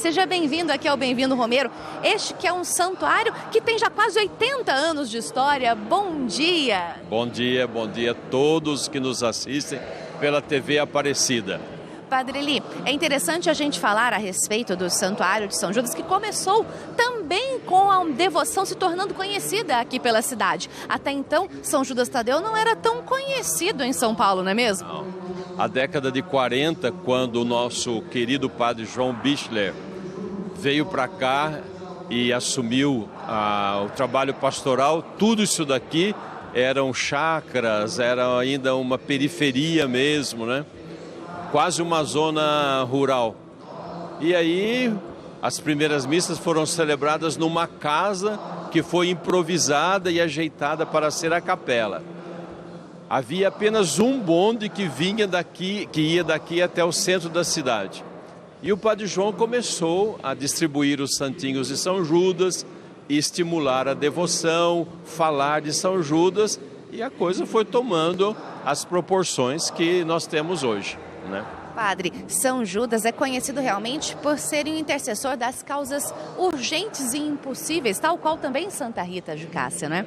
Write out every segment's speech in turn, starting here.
Seja bem-vindo aqui ao Bem-vindo Romero, este que é um santuário que tem já quase 80 anos de história. Bom dia! Bom dia a todos que nos assistem pela TV Aparecida. Padre Eli, é interessante a gente falar a respeito do Santuário de São Judas, que começou também com a devoção se tornando conhecida aqui pela cidade. Até então, São Judas Tadeu não era tão conhecido em São Paulo, não é mesmo? Não. A década de 40, quando o nosso querido padre João Bichler veio para cá e assumiu o trabalho pastoral, tudo isso daqui eram chácaras, era ainda uma periferia mesmo, né? Quase uma zona rural. E aí as primeiras missas foram celebradas numa casa que foi improvisada e ajeitada para ser a capela. Havia apenas um bonde que vinha daqui, que ia daqui até o centro da cidade. E o padre João começou a distribuir os santinhos de São Judas, estimular a devoção, falar de São Judas, e a coisa foi tomando as proporções que nós temos hoje, né? Padre, São Judas é conhecido realmente por ser um intercessor das causas urgentes e impossíveis, tal qual também Santa Rita de Cássia, né?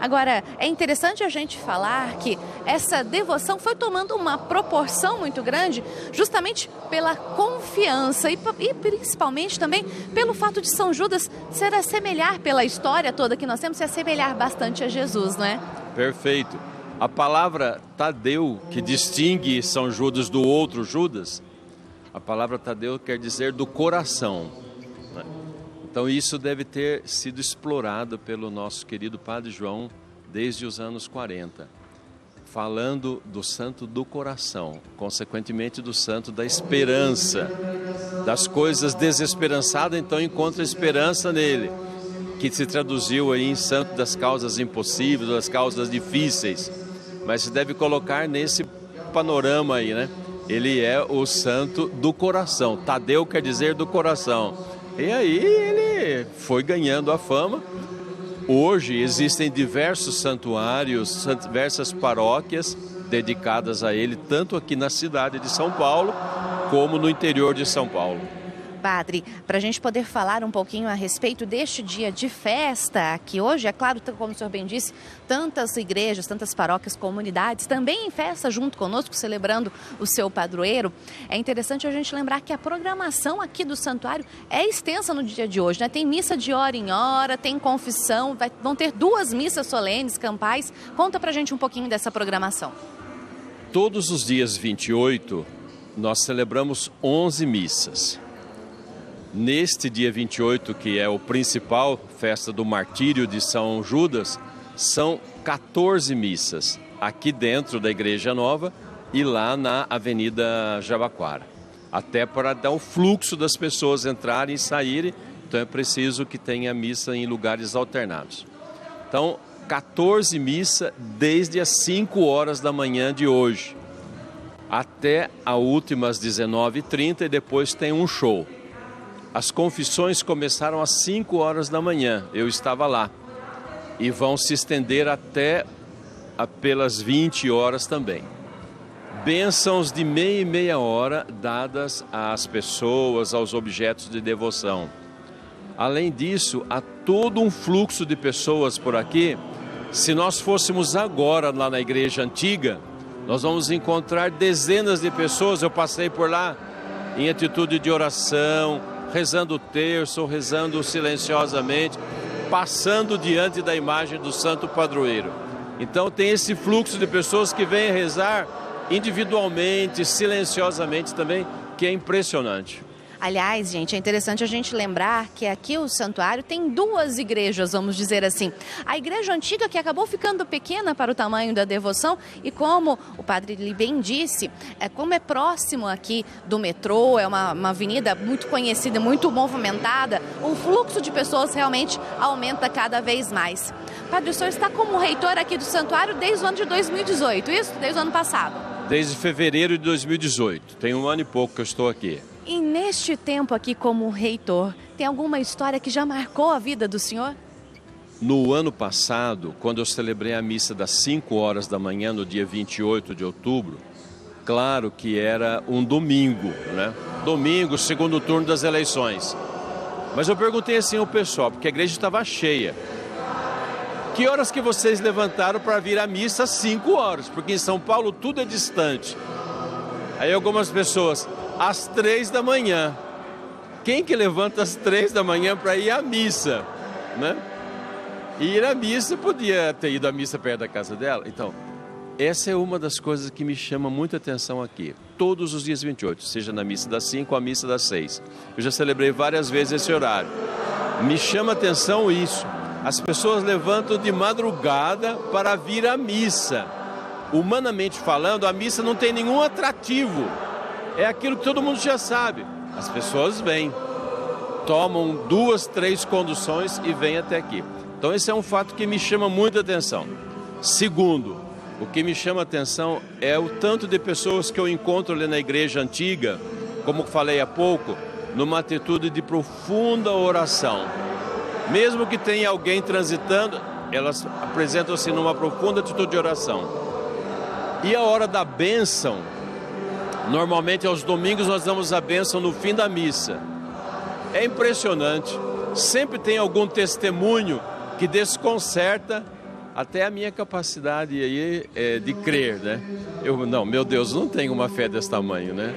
Agora, é interessante a gente falar que essa devoção foi tomando uma proporção muito grande justamente pela confiança e principalmente também pelo fato de São Judas se assemelhar pela história toda que nós temos, se assemelhar bastante a Jesus, não é? Perfeito. A palavra Tadeu, que distingue São Judas do outro Judas, a palavra Tadeu quer dizer do coração, né? Então isso deve ter sido explorado pelo nosso querido Padre João desde os anos 40, falando do santo do coração, consequentemente do santo da esperança, das coisas desesperançadas, então encontra esperança nele, que se traduziu aí em santo das causas impossíveis, das causas difíceis. Mas se deve colocar nesse panorama aí, né? Ele é o santo do coração. Tadeu quer dizer do coração. E aí ele foi ganhando a fama. Hoje existem diversos santuários, diversas paróquias dedicadas a ele, tanto aqui na cidade de São Paulo, como no interior de São Paulo. Padre, para a gente poder falar um pouquinho a respeito deste dia de festa aqui hoje, é claro, como o senhor bem disse, tantas igrejas, tantas paróquias, comunidades também em festa junto conosco, celebrando o seu padroeiro. É interessante a gente lembrar que a programação aqui do santuário é extensa no dia de hoje, né? Tem missa de hora em hora, tem confissão, vão ter 2 missas solenes, campais. Conta pra gente um pouquinho dessa programação. Todos os dias 28, nós celebramos 11 missas. Neste dia 28, que é o principal, festa do martírio de São Judas, são 14 missas, aqui dentro da Igreja Nova e lá na Avenida Jabaquara. Até para dar o fluxo das pessoas entrarem e saírem, então é preciso que tenha missa em lugares alternados. Então, 14 missas desde as 5 horas da manhã de hoje, até a última às 19h30 e depois tem um show. As confissões começaram às 5 horas da manhã, eu estava lá, e vão se estender até pelas 20 horas também. Bênçãos de meia e meia hora dadas às pessoas, aos objetos de devoção. Além disso, há todo um fluxo de pessoas por aqui. Se nós fôssemos agora lá na igreja antiga, nós vamos encontrar dezenas de pessoas. Eu passei por lá em atitude de oração, rezando o terço, rezando silenciosamente, passando diante da imagem do santo padroeiro. Então tem esse fluxo de pessoas que vêm rezar individualmente, silenciosamente também, que é impressionante. Aliás, gente, é interessante a gente lembrar que aqui o santuário tem 2 igrejas, vamos dizer assim. A igreja antiga, que acabou ficando pequena para o tamanho da devoção, e como o padre bem disse, como é próximo aqui do metrô, é uma avenida muito conhecida, muito movimentada, o fluxo de pessoas realmente aumenta cada vez mais. Padre, o senhor está como reitor aqui do santuário desde o ano de 2018, isso? Desde o ano passado? Desde fevereiro de 2018, tem 1 ano e pouco que eu estou aqui. E neste tempo aqui como reitor, tem alguma história que já marcou a vida do senhor? No ano passado, quando eu celebrei a missa das 5 horas da manhã, no dia 28 de outubro, claro que era um domingo, né? domingo, segundo turno das eleições. Mas eu perguntei assim ao pessoal, porque a igreja estava cheia. Que horas que vocês levantaram para vir à missa? 5 horas, porque em São Paulo tudo é distante. Aí algumas pessoas, às 3 da manhã. Quem que levanta às 3 da manhã para ir à missa, né? E ir à missa, podia ter ido à missa perto da casa dela. Então, essa é uma das coisas que me chama muita atenção aqui. Todos os dias 28, seja na missa das 5 ou a missa das 6. Eu já celebrei várias vezes esse horário. Me chama atenção isso. As pessoas levantam de madrugada para vir à missa. Humanamente falando, a missa não tem nenhum atrativo. É aquilo que todo mundo já sabe. As pessoas vêm, tomam 2, 3 conduções e vêm até aqui. Então esse é um fato que me chama muita atenção. Segundo, o que me chama atenção é o tanto de pessoas que eu encontro ali na igreja antiga, como falei há pouco, numa atitude de profunda oração. Mesmo que tenha alguém transitando, elas apresentam-se numa profunda atitude de oração. E a hora da bênção, normalmente aos domingos nós damos a bênção no fim da missa. É impressionante, sempre tem algum testemunho que desconcerta até a minha capacidade aí, de crer, né? Meu Deus, não tenho uma fé desse tamanho, né?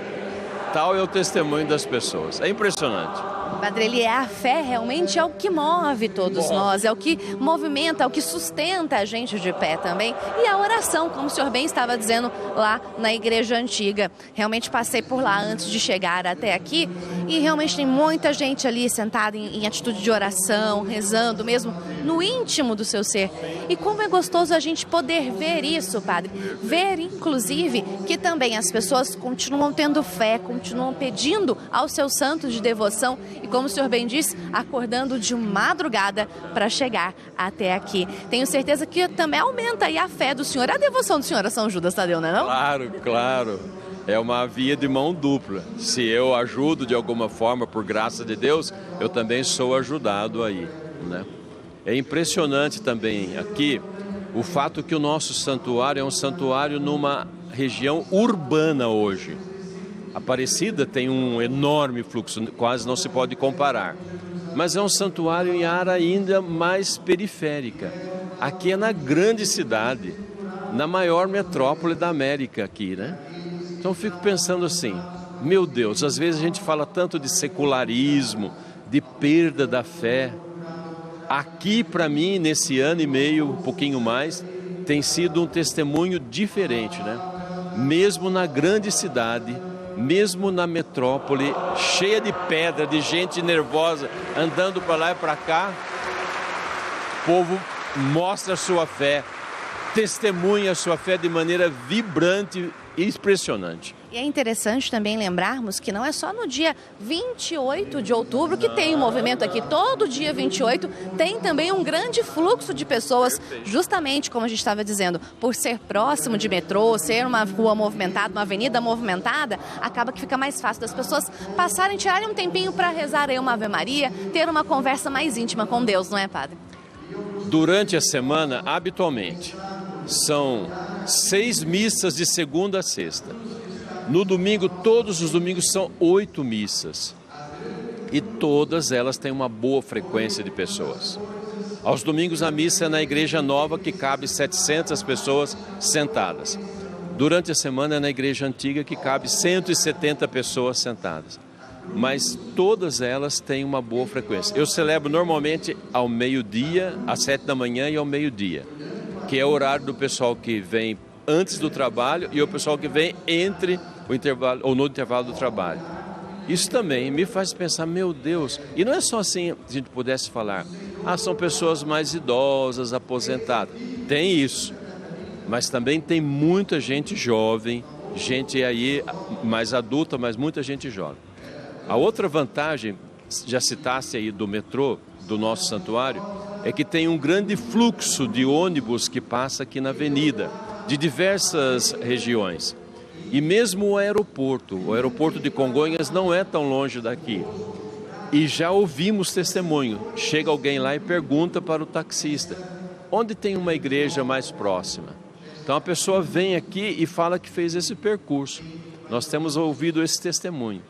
Tal é o testemunho das pessoas, é impressionante. Padre Eli, a fé realmente é o que move todos nós, é o que movimenta, é o que sustenta a gente de pé também. E a oração, como o senhor bem estava dizendo lá na igreja antiga. Realmente passei por lá antes de chegar até aqui e realmente tem muita gente ali sentada em atitude de oração, rezando mesmo no íntimo do seu ser. E como é gostoso a gente poder ver isso, padre. Ver, inclusive, que também as pessoas continuam tendo fé, continuam pedindo aos seus santos de devoção e, como o senhor bem disse, acordando de madrugada para chegar até aqui. Tenho certeza que também aumenta aí a fé do senhor, a devoção do senhor a São Judas Tadeu, não é não? Claro, claro. É uma via de mão dupla. Se eu ajudo de alguma forma, por graça de Deus, eu também sou ajudado aí, né? É impressionante também aqui o fato que o nosso santuário é um santuário numa região urbana hoje. Aparecida tem um enorme fluxo, quase não se pode comparar. Mas é um santuário em área ainda mais periférica. Aqui é na grande cidade, na maior metrópole da América aqui, né? Então eu fico pensando assim, meu Deus, às vezes a gente fala tanto de secularismo, de perda da fé. Aqui, para mim, nesse ano e meio, um pouquinho mais, tem sido um testemunho diferente, né? Mesmo na grande cidade, mesmo na metrópole, cheia de pedra, de gente nervosa, andando para lá e para cá, o povo mostra a sua fé, testemunha a sua fé de maneira vibrante e impressionante. E é interessante também lembrarmos que não é só no dia 28 de outubro que tem um movimento aqui. Todo dia 28 tem também um grande fluxo de pessoas, justamente como a gente estava dizendo, por ser próximo de metrô, ser uma rua movimentada, uma avenida movimentada, acaba que fica mais fácil das pessoas passarem, tirarem um tempinho para rezar aí uma Ave Maria, ter uma conversa mais íntima com Deus, não é, padre? Durante a semana, habitualmente, são 6 missas de segunda a sexta. No domingo, todos os domingos são 8 missas. E todas elas têm uma boa frequência de pessoas. Aos domingos a missa é na igreja nova, que cabe 700 pessoas sentadas. Durante a semana é na igreja antiga, que cabe 170 pessoas sentadas. Mas todas elas têm uma boa frequência. Eu celebro normalmente ao meio-dia, às 7 da manhã e ao meio-dia, que é o horário do pessoal que vem antes do trabalho e o pessoal que vem entre o intervalo ou no intervalo do trabalho. Isso também me faz pensar, meu Deus, e não é só assim a gente pudesse falar, são pessoas mais idosas, aposentadas. Tem isso, mas também tem muita gente jovem, gente aí mais adulta, mas muita gente jovem. A outra vantagem, já citasse aí do metrô, do nosso santuário, é que tem um grande fluxo de ônibus que passa aqui na avenida, de diversas regiões. E mesmo o aeroporto de Congonhas não é tão longe daqui. E já ouvimos testemunho. Chega alguém lá e pergunta para o taxista, onde tem uma igreja mais próxima? Então a pessoa vem aqui e fala que fez esse percurso. Nós temos ouvido esse testemunho.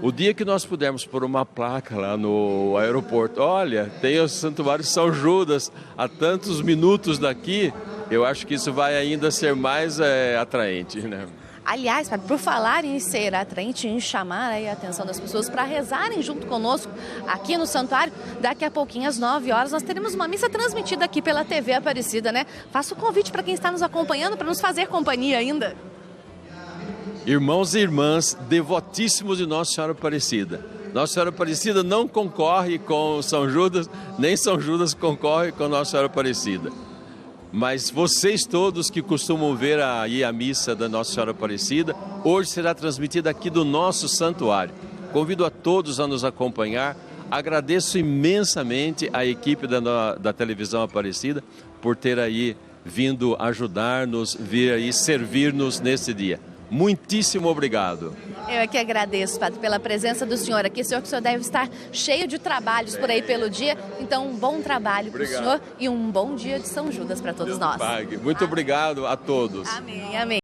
O dia que nós pudermos pôr uma placa lá no aeroporto, olha, tem o Santuário São Judas a tantos minutos daqui, eu acho que isso vai ainda ser mais atraente, né? Aliás, padre, por falar em ser atraente, em chamar aí a atenção das pessoas para rezarem junto conosco aqui no santuário, daqui a pouquinho, às 9 horas, nós teremos uma missa transmitida aqui pela TV Aparecida, né? Faço o convite para quem está nos acompanhando para nos fazer companhia ainda. Irmãos e irmãs devotíssimos de Nossa Senhora Aparecida. Nossa Senhora Aparecida não concorre com São Judas, nem São Judas concorre com Nossa Senhora Aparecida. Mas vocês todos que costumam ver aí a missa da Nossa Senhora Aparecida, hoje será transmitida aqui do nosso santuário. Convido a todos a nos acompanhar. Agradeço imensamente a equipe da televisão Aparecida por ter aí vindo ajudar-nos, vir aí servir-nos nesse dia. Muitíssimo obrigado. Eu é que agradeço, padre, pela presença do senhor aqui. Senhor, que o senhor deve estar cheio de trabalhos por aí pelo dia. Então, um bom trabalho para o senhor e um bom dia de São Judas para todos nós. Muito obrigado a todos. Amém, amém.